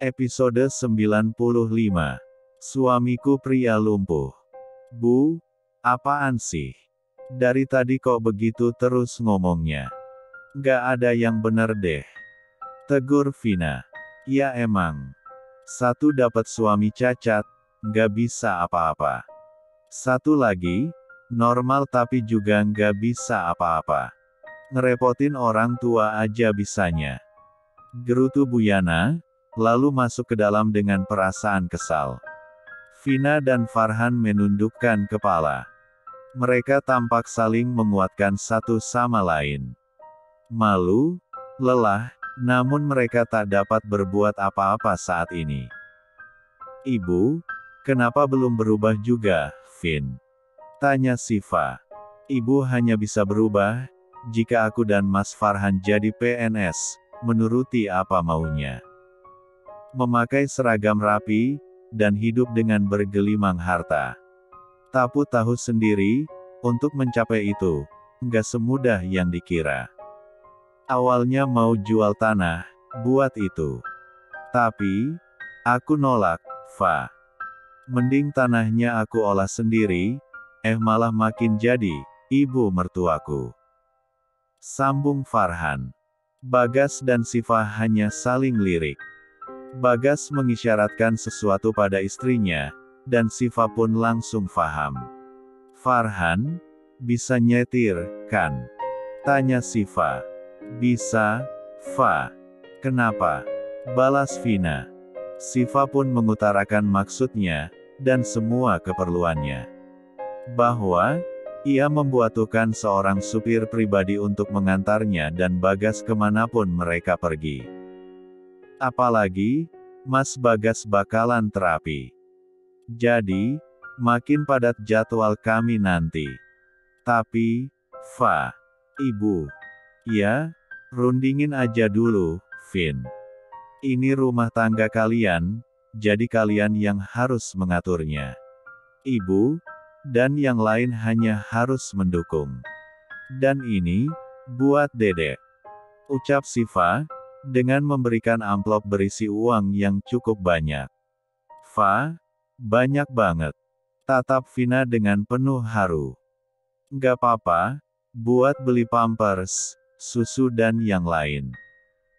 Episode 95. Suamiku pria lumpuh. Bu, apaan sih? Dari tadi kok begitu terus ngomongnya? Gak ada yang bener deh. Tegur Vina. Ya emang. Satu dapat suami cacat, gak bisa apa-apa. Satu lagi, normal tapi juga gak bisa apa-apa. Ngerepotin orang tua aja bisanya. Gerutu Bu Yana, lalu masuk ke dalam dengan perasaan kesal. Vina dan Farhan menundukkan kepala. Mereka tampak saling menguatkan satu sama lain. Malu, lelah, namun mereka tak dapat berbuat apa-apa saat ini. Ibu, kenapa belum berubah juga, Vin? Tanya Siva. Ibu hanya bisa berubah, jika aku dan Mas Farhan jadi PNS, menuruti apa maunya. Memakai seragam rapi, dan hidup dengan bergelimang harta. Tapu tahu sendiri, untuk mencapai itu, nggak semudah yang dikira. Awalnya mau jual tanah, buat itu. Tapi, aku nolak, Fa. Mending tanahnya aku olah sendiri, malah makin jadi, ibu mertuaku. Sambung Farhan. Bagas dan Siva hanya saling lirik. Bagas mengisyaratkan sesuatu pada istrinya, dan Siva pun langsung faham. Farhan, bisa nyetir, kan? Tanya Siva. Bisa, Fa. Kenapa? Balas Vina. Siva pun mengutarakan maksudnya, dan semua keperluannya. Bahwa, ia membutuhkan seorang supir pribadi untuk mengantarnya dan Bagas kemanapun mereka pergi. Apalagi, Mas Bagas bakalan terapi. Jadi, makin padat jadwal kami nanti. Tapi, Fa. Ibu. Ya, rundingin aja dulu, Vin. Ini rumah tangga kalian, jadi kalian yang harus mengaturnya. Ibu, dan yang lain hanya harus mendukung. Dan ini, buat Dedek. Ucap Siva, dengan memberikan amplop berisi uang yang cukup banyak. Fa, banyak banget. Tatap Vina dengan penuh haru. Gak apa-apa, buat beli pampers, susu dan yang lain.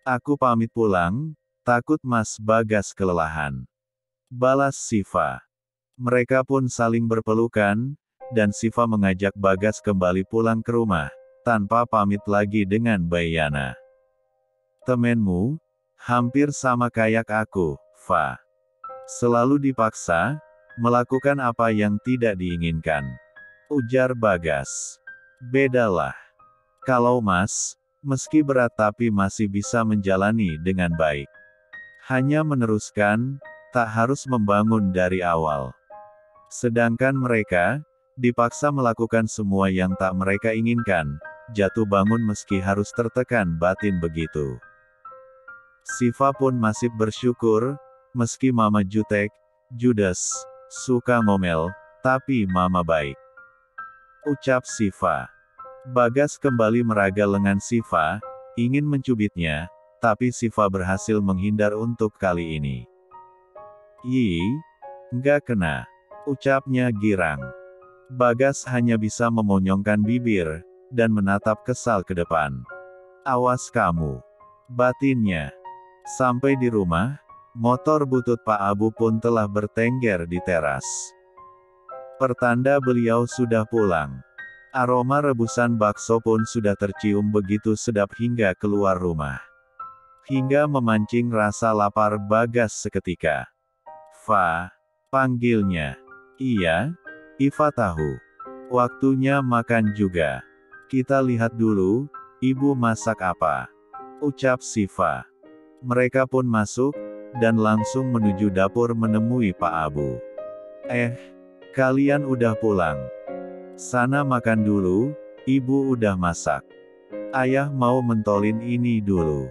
Aku pamit pulang, takut Mas Bagas kelelahan. Balas Siva. Mereka pun saling berpelukan, dan Siva mengajak Bagas kembali pulang ke rumah, tanpa pamit lagi dengan Bayana. Temenmu, hampir sama kayak aku, Fa. Selalu dipaksa, melakukan apa yang tidak diinginkan. Ujar Bagas. Bedalah. Kalau Mas, meski berat tapi masih bisa menjalani dengan baik. Hanya meneruskan, tak harus membangun dari awal. Sedangkan mereka, dipaksa melakukan semua yang tak mereka inginkan, jatuh bangun meski harus tertekan batin begitu. Siva pun masih bersyukur, meski Mama jutek, judes, suka ngomel, tapi Mama baik. Ucap Siva. Bagas kembali meragal lengan Siva, ingin mencubitnya, tapi Siva berhasil menghindar untuk kali ini. Ih, nggak kena. Ucapnya girang. Bagas hanya bisa memonyongkan bibir, dan menatap kesal ke depan. Awas kamu. Batinnya. Sampai di rumah, motor butut Pak Abu pun telah bertengger di teras. Pertanda beliau sudah pulang. Aroma rebusan bakso pun sudah tercium begitu sedap hingga keluar rumah. Hingga memancing rasa lapar Bagas seketika. Fa, panggilnya. Iya, Iva tahu. Waktunya makan juga. Kita lihat dulu, ibu masak apa. Ucap Siva. Mereka pun masuk, dan langsung menuju dapur menemui Pak Abu. Kalian udah pulang. Sana makan dulu, ibu udah masak. Ayah mau mentolin ini dulu.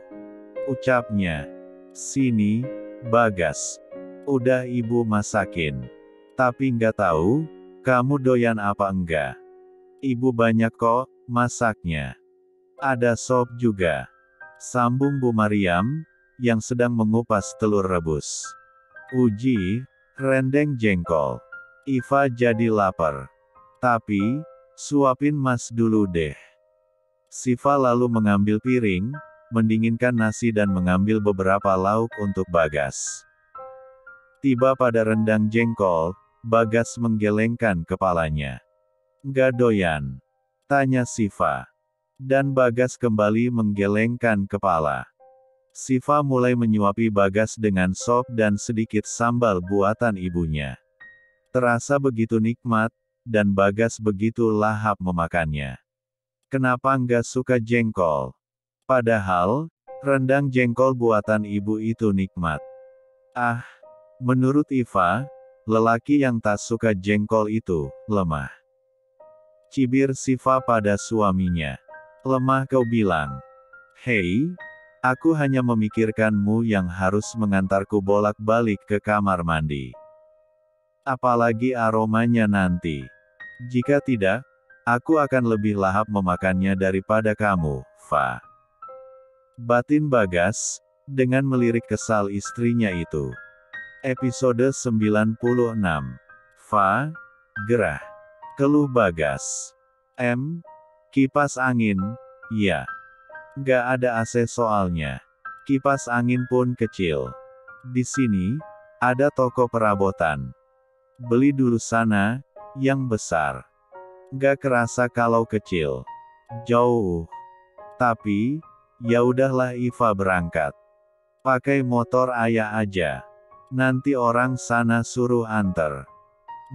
Ucapnya. Sini, Bagas. Udah ibu masakin. Tapi nggak tahu, kamu doyan apa enggak? Ibu banyak kok, masaknya. Ada sop juga. Sambung Bu Mariam. yang sedang mengupas telur rebus. Uji, rendeng jengkol. Iva jadi lapar. Tapi, suapin Mas dulu deh. Siva lalu mengambil piring, mendinginkan nasi dan mengambil beberapa lauk untuk Bagas. Tiba pada rendang jengkol, Bagas menggelengkan kepalanya. Nggak doyan? Tanya Siva. Dan Bagas kembali menggelengkan kepala. Siva mulai menyuapi Bagas dengan sop dan sedikit sambal buatan ibunya. Terasa begitu nikmat, dan Bagas begitu lahap memakannya. Kenapa nggak suka jengkol? Padahal, rendang jengkol buatan ibu itu nikmat. Ah, menurut Iva, lelaki yang tak suka jengkol itu lemah. Cibir Siva pada suaminya. Lemah kau bilang. Hei, aku hanya memikirkanmu yang harus mengantarku bolak-balik ke kamar mandi. Apalagi aromanya nanti. Jika tidak, aku akan lebih lahap memakannya daripada kamu, Va. Batin Bagas, dengan melirik kesal istrinya itu. Episode 96. Va, gerah. Keluh Bagas. Kipas angin, ya. Nggak ada AC soalnya. Kipas angin pun kecil. Di sini, ada toko perabotan. Beli dulu sana, yang besar. Nggak kerasa kalau kecil. Jauh. Tapi, ya udahlah Iva berangkat. Pakai motor ayah aja. Nanti orang sana suruh anter.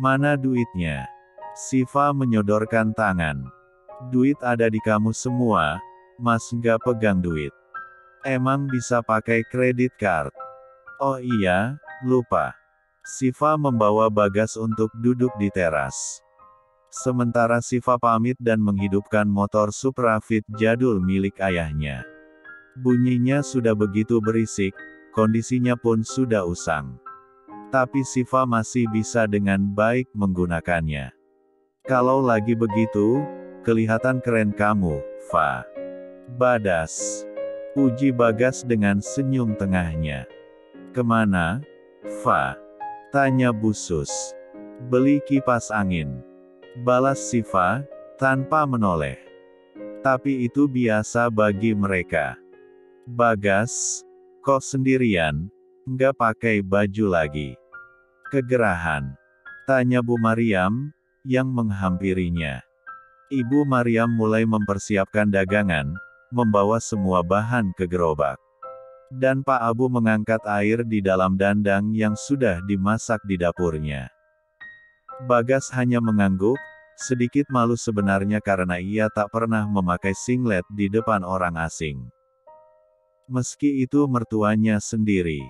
Mana duitnya? Siva menyodorkan tangan. Duit ada di kamu semua, Mas nggak pegang duit. Emang bisa pakai kredit card? Oh iya, lupa. Siva membawa Bagas untuk duduk di teras. Sementara Siva pamit dan menghidupkan motor Supra Fit jadul milik ayahnya. Bunyinya sudah begitu berisik, kondisinya pun sudah usang. Tapi Siva masih bisa dengan baik menggunakannya. Kalau lagi begitu, kelihatan keren kamu, Va. Badas. Puji Bagas dengan senyum tengahnya. Kemana, Va? Tanya Busus. Beli kipas angin. Balas Siva, tanpa menoleh. Tapi itu biasa bagi mereka. Bagas, kok sendirian, nggak pakai baju lagi? Kegerahan. Tanya Bu Mariam, yang menghampirinya. Ibu Mariam mulai mempersiapkan dagangan, membawa semua bahan ke gerobak. Dan Pak Abu mengangkat air di dalam dandang yang sudah dimasak di dapurnya. Bagas hanya mengangguk, sedikit malu sebenarnya karena ia tak pernah memakai singlet di depan orang asing. Meski itu mertuanya sendiri.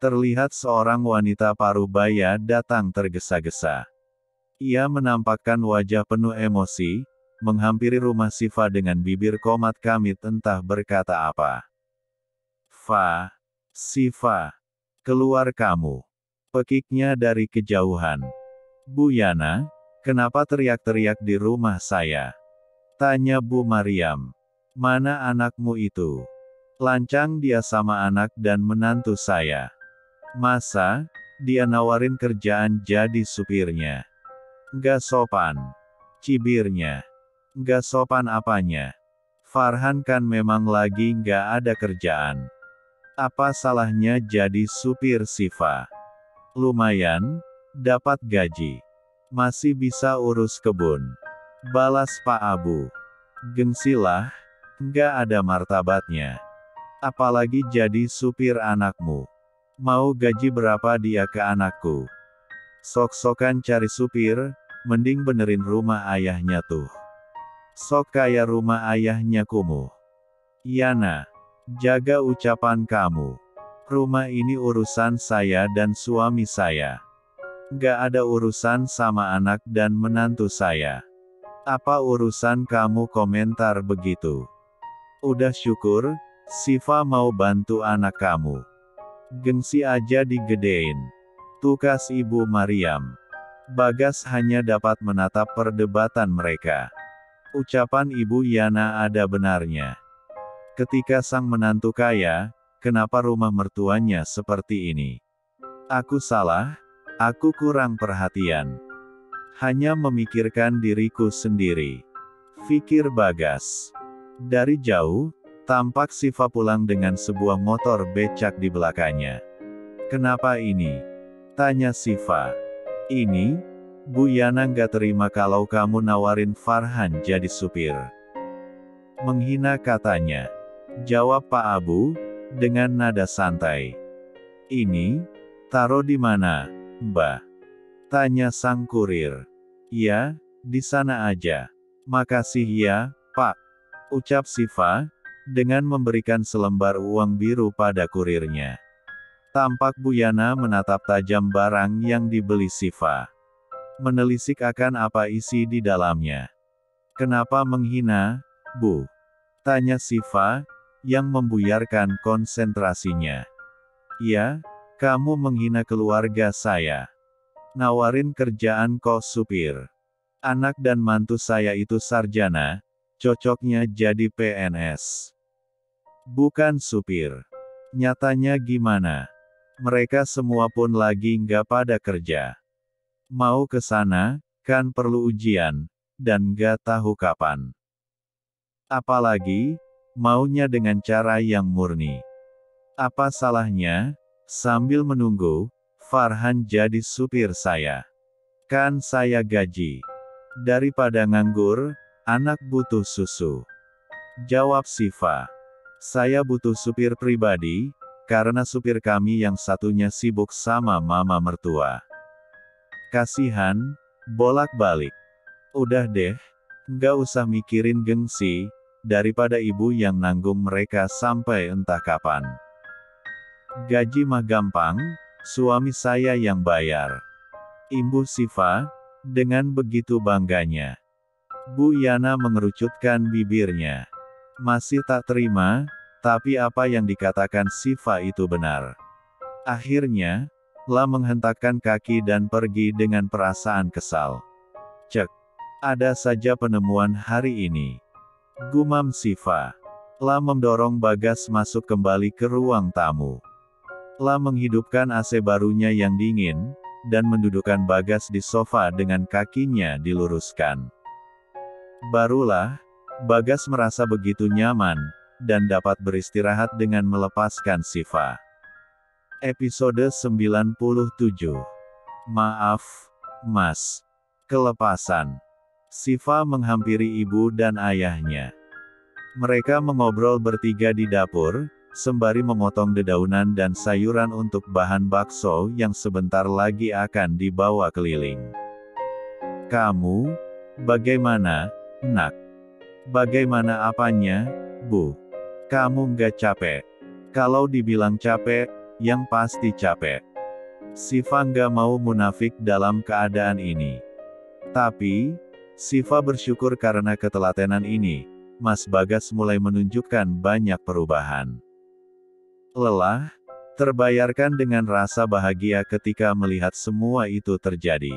Terlihat seorang wanita parubaya datang tergesa-gesa. Ia menampakkan wajah penuh emosi, menghampiri rumah Siva dengan bibir komat kamit entah berkata apa. Va, Siva, keluar kamu. Pekiknya dari kejauhan. Bu Yana, kenapa teriak-teriak di rumah saya? Tanya Bu Mariam. Mana anakmu itu? Lancang dia sama anak dan menantu saya. Masa, dia nawarin kerjaan jadi supirnya? Nggak sopan. Cibirnya. Nggak sopan apanya? Farhan kan memang lagi nggak ada kerjaan. Apa salahnya jadi supir Siva? Lumayan, dapat gaji. Masih bisa urus kebun. Balas Pak Abu. Gengsilah, nggak ada martabatnya. Apalagi jadi supir anakmu. Mau gaji berapa dia ke anakku? Sok-sokan cari supir, mending benerin rumah ayahnya tuh. Sok kaya rumah ayahnya kumuh. Yana. Jaga ucapan kamu. Rumah ini urusan saya dan suami saya. Nggak ada urusan sama anak dan menantu saya. Apa urusan kamu komentar begitu? Udah syukur, Siva mau bantu anak kamu. Gengsi aja digedein. Tukas Ibu Mariam. Bagas hanya dapat menatap perdebatan mereka. Ucapan Ibu Yana ada benarnya. Ketika sang menantu kaya, kenapa rumah mertuanya seperti ini? Aku salah, aku kurang perhatian. Hanya memikirkan diriku sendiri. Pikir Bagas. Dari jauh, tampak Siva pulang dengan sebuah motor becak di belakangnya. Kenapa ini? Tanya Siva. Ini, Bu Yana nggak terima kalau kamu nawarin Farhan jadi supir. Menghina katanya. Jawab Pak Abu, dengan nada santai. Ini, taruh di mana, Mbak? Tanya sang kurir. Ya, di sana aja. Makasih ya, Pak. Ucap Siva, dengan memberikan selembar uang biru pada kurirnya. Tampak Bu Yana menatap tajam barang yang dibeli Siva. Menelisik akan apa isi di dalamnya. Kenapa menghina, Bu? Tanya Siva, yang membuyarkan konsentrasinya. Ya, kamu menghina keluarga saya. Nawarin kerjaan kok supir. Anak dan mantu saya itu sarjana, cocoknya jadi PNS. Bukan supir. Nyatanya gimana? Mereka semua pun lagi nggak pada kerja. Mau ke sana, kan perlu ujian, dan nggak tahu kapan. Apalagi, maunya dengan cara yang murni. Apa salahnya, sambil menunggu, Farhan jadi supir saya. Kan saya gaji. Daripada nganggur, anak butuh susu. Jawab Siva. Saya butuh supir pribadi, karena supir kami yang satunya sibuk sama mama mertua. Kasihan, bolak-balik. Udah deh, nggak usah mikirin gengsi, daripada ibu yang nanggung mereka sampai entah kapan. Gaji mah gampang, suami saya yang bayar. Imbuh Siva, dengan begitu bangganya. Bu Yana mengerucutkan bibirnya. Masih tak terima, tapi apa yang dikatakan Siva itu benar. Akhirnya, La menghentakkan kaki dan pergi dengan perasaan kesal. Cek. Ada saja penemuan hari ini. Gumam Siva. La mendorong Bagas masuk kembali ke ruang tamu. La menghidupkan AC barunya yang dingin, dan mendudukkan Bagas di sofa dengan kakinya diluruskan. Barulah, Bagas merasa begitu nyaman, dan dapat beristirahat dengan melepaskan Siva. Episode 97. Maaf, Mas. Kelepasan. Siva menghampiri ibu dan ayahnya. Mereka mengobrol bertiga di dapur, sembari memotong dedaunan dan sayuran untuk bahan bakso yang sebentar lagi akan dibawa keliling. Kamu, bagaimana, Nak? Bagaimana apanya, Bu? Kamu nggak capek? Kalau dibilang capek, yang pasti capek. Siva nggak mau munafik dalam keadaan ini. Tapi, Siva bersyukur karena ketelatenan ini, Mas Bagas mulai menunjukkan banyak perubahan. Lelah, terbayarkan dengan rasa bahagia ketika melihat semua itu terjadi.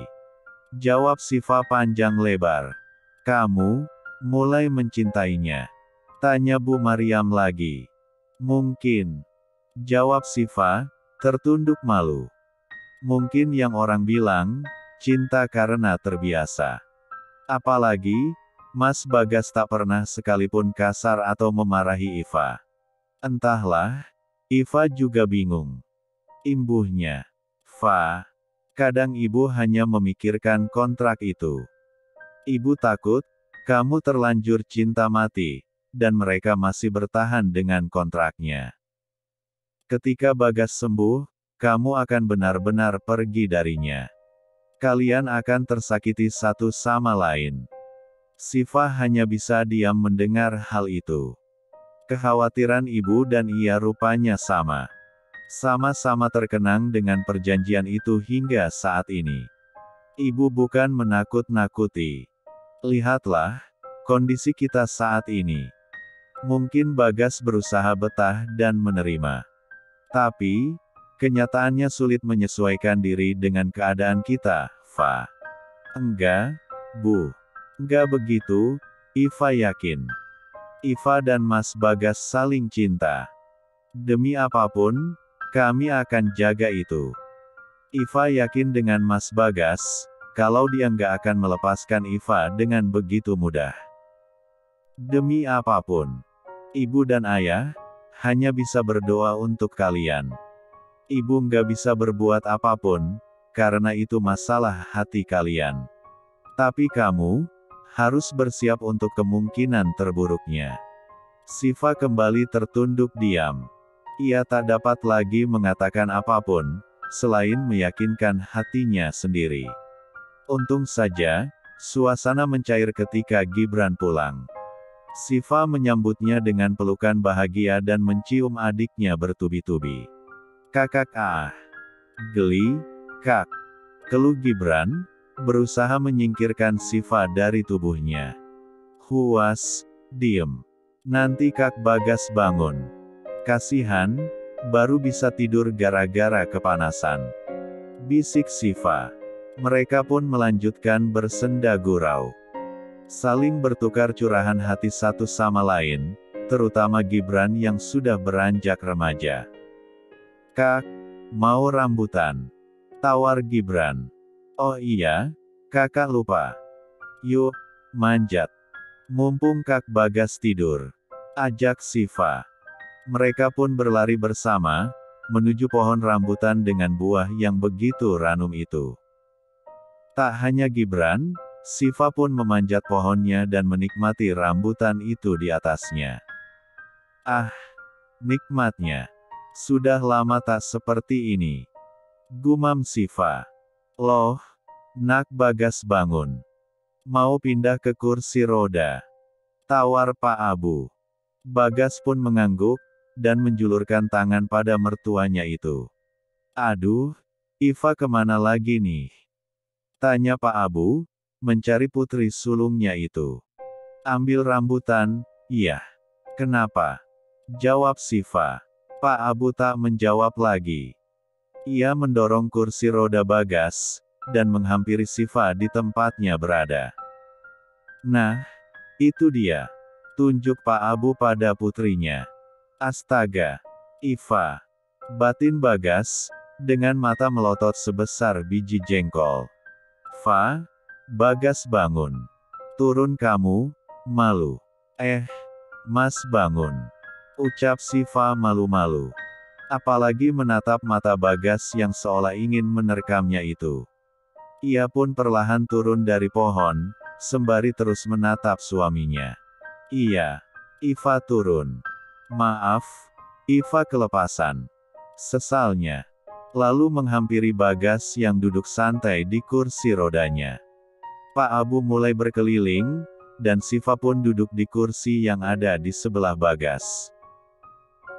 Jawab Siva panjang lebar. Kamu, mulai mencintainya? Tanya Bu Mariam lagi. Mungkin. Jawab Siva, tertunduk malu. Mungkin yang orang bilang, cinta karena terbiasa. Apalagi, Mas Bagas tak pernah sekalipun kasar atau memarahi Iva. Entahlah, Iva juga bingung. Imbuhnya. Fa. Kadang ibu hanya memikirkan kontrak itu. Ibu takut, kamu terlanjur cinta mati, dan mereka masih bertahan dengan kontraknya. Ketika Bagas sembuh, kamu akan benar-benar pergi darinya. Kalian akan tersakiti satu sama lain. Siva hanya bisa diam mendengar hal itu. Kekhawatiran ibu dan ia rupanya sama. Sama-sama terkenang dengan perjanjian itu hingga saat ini. Ibu bukan menakut-nakuti. Lihatlah, kondisi kita saat ini. Mungkin Bagas berusaha betah dan menerima. Tapi, kenyataannya sulit menyesuaikan diri dengan keadaan kita, Fa. Enggak, Bu. Enggak begitu, Iva yakin. Iva dan Mas Bagas saling cinta. Demi apapun, kami akan jaga itu. Iva yakin dengan Mas Bagas, kalau dia nggak akan melepaskan Iva dengan begitu mudah. Demi apapun, ibu dan ayah hanya bisa berdoa untuk kalian. Ibu nggak bisa berbuat apapun, karena itu masalah hati kalian. Tapi kamu harus bersiap untuk kemungkinan terburuknya. Siva kembali tertunduk diam. Ia tak dapat lagi mengatakan apapun, selain meyakinkan hatinya sendiri. Untung saja, suasana mencair ketika Gibran pulang. Siva menyambutnya dengan pelukan bahagia dan mencium adiknya bertubi-tubi. Kakak geli, kak. Keluh Gibran, berusaha menyingkirkan Siva dari tubuhnya. Huas, diem. Nanti Kak Bagas bangun. Kasihan, baru bisa tidur gara-gara kepanasan. Bisik Siva. Mereka pun melanjutkan bersenda gurau. Saling bertukar curahan hati satu sama lain, terutama Gibran yang sudah beranjak remaja. Kak, mau rambutan? Tawar Gibran. Oh iya, kakak lupa. Yuk, manjat. Mumpung Kak Bagas tidur. Ajak Siva. Mereka pun berlari bersama, menuju pohon rambutan dengan buah yang begitu ranum itu. Tak hanya Gibran, Siva pun memanjat pohonnya dan menikmati rambutan itu di atasnya. Ah, nikmatnya. Sudah lama tak seperti ini. Gumam Siva. Loh, Nak Bagas bangun. Mau pindah ke kursi roda. Tawar Pak Abu. Bagas pun mengangguk, dan menjulurkan tangan pada mertuanya itu. Aduh, Iva kemana lagi nih? Tanya Pak Abu, mencari putri sulungnya itu. Ambil rambutan, iya. Kenapa? Jawab Siva. Pak Abu tak menjawab lagi. Ia mendorong kursi roda Bagas, dan menghampiri Siva di tempatnya berada. Nah, itu dia. Tunjuk Pak Abu pada putrinya. Astaga. Iva. Batin Bagas, dengan mata melotot sebesar biji jengkol. Va, Bagas bangun. Turun kamu, malu. Mas bangun. Ucap Siva malu-malu. Apalagi menatap mata Bagas yang seolah ingin menerkamnya itu. Ia pun perlahan turun dari pohon, sembari terus menatap suaminya. Iya, Iva turun. Maaf, Iva kelepasan. Sesalnya. Lalu menghampiri Bagas yang duduk santai di kursi rodanya. Pak Abu mulai berkeliling, dan Siva pun duduk di kursi yang ada di sebelah Bagas.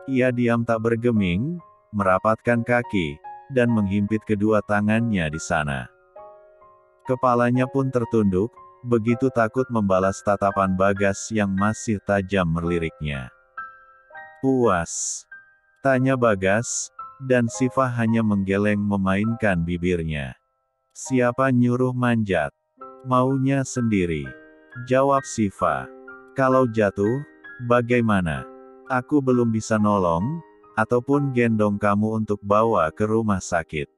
Ia diam tak bergeming, merapatkan kaki, dan menghimpit kedua tangannya di sana. Kepalanya pun tertunduk, begitu takut membalas tatapan Bagas yang masih tajam meliriknya. Puas? Tanya Bagas, dan Siva hanya menggeleng memainkan bibirnya. Siapa nyuruh manjat? Maunya sendiri. Jawab Siva. Kalau jatuh, bagaimana? Aku belum bisa nolong, ataupun gendong kamu untuk bawa ke rumah sakit.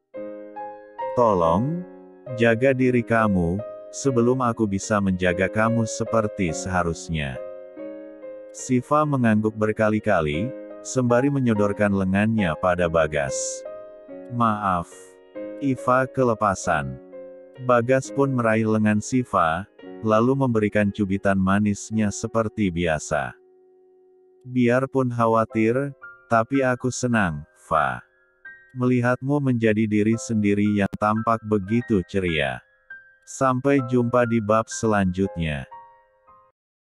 Tolong, jaga diri kamu, sebelum aku bisa menjaga kamu seperti seharusnya. Siva mengangguk berkali-kali, sembari menyodorkan lengannya pada Bagas. Maaf. Iva kelepasan. Bagas pun meraih lengan Siva, lalu memberikan cubitan manisnya seperti biasa. Biarpun khawatir, tapi aku senang, Va. Melihatmu menjadi diri sendiri yang tampak begitu ceria. Sampai jumpa di bab selanjutnya.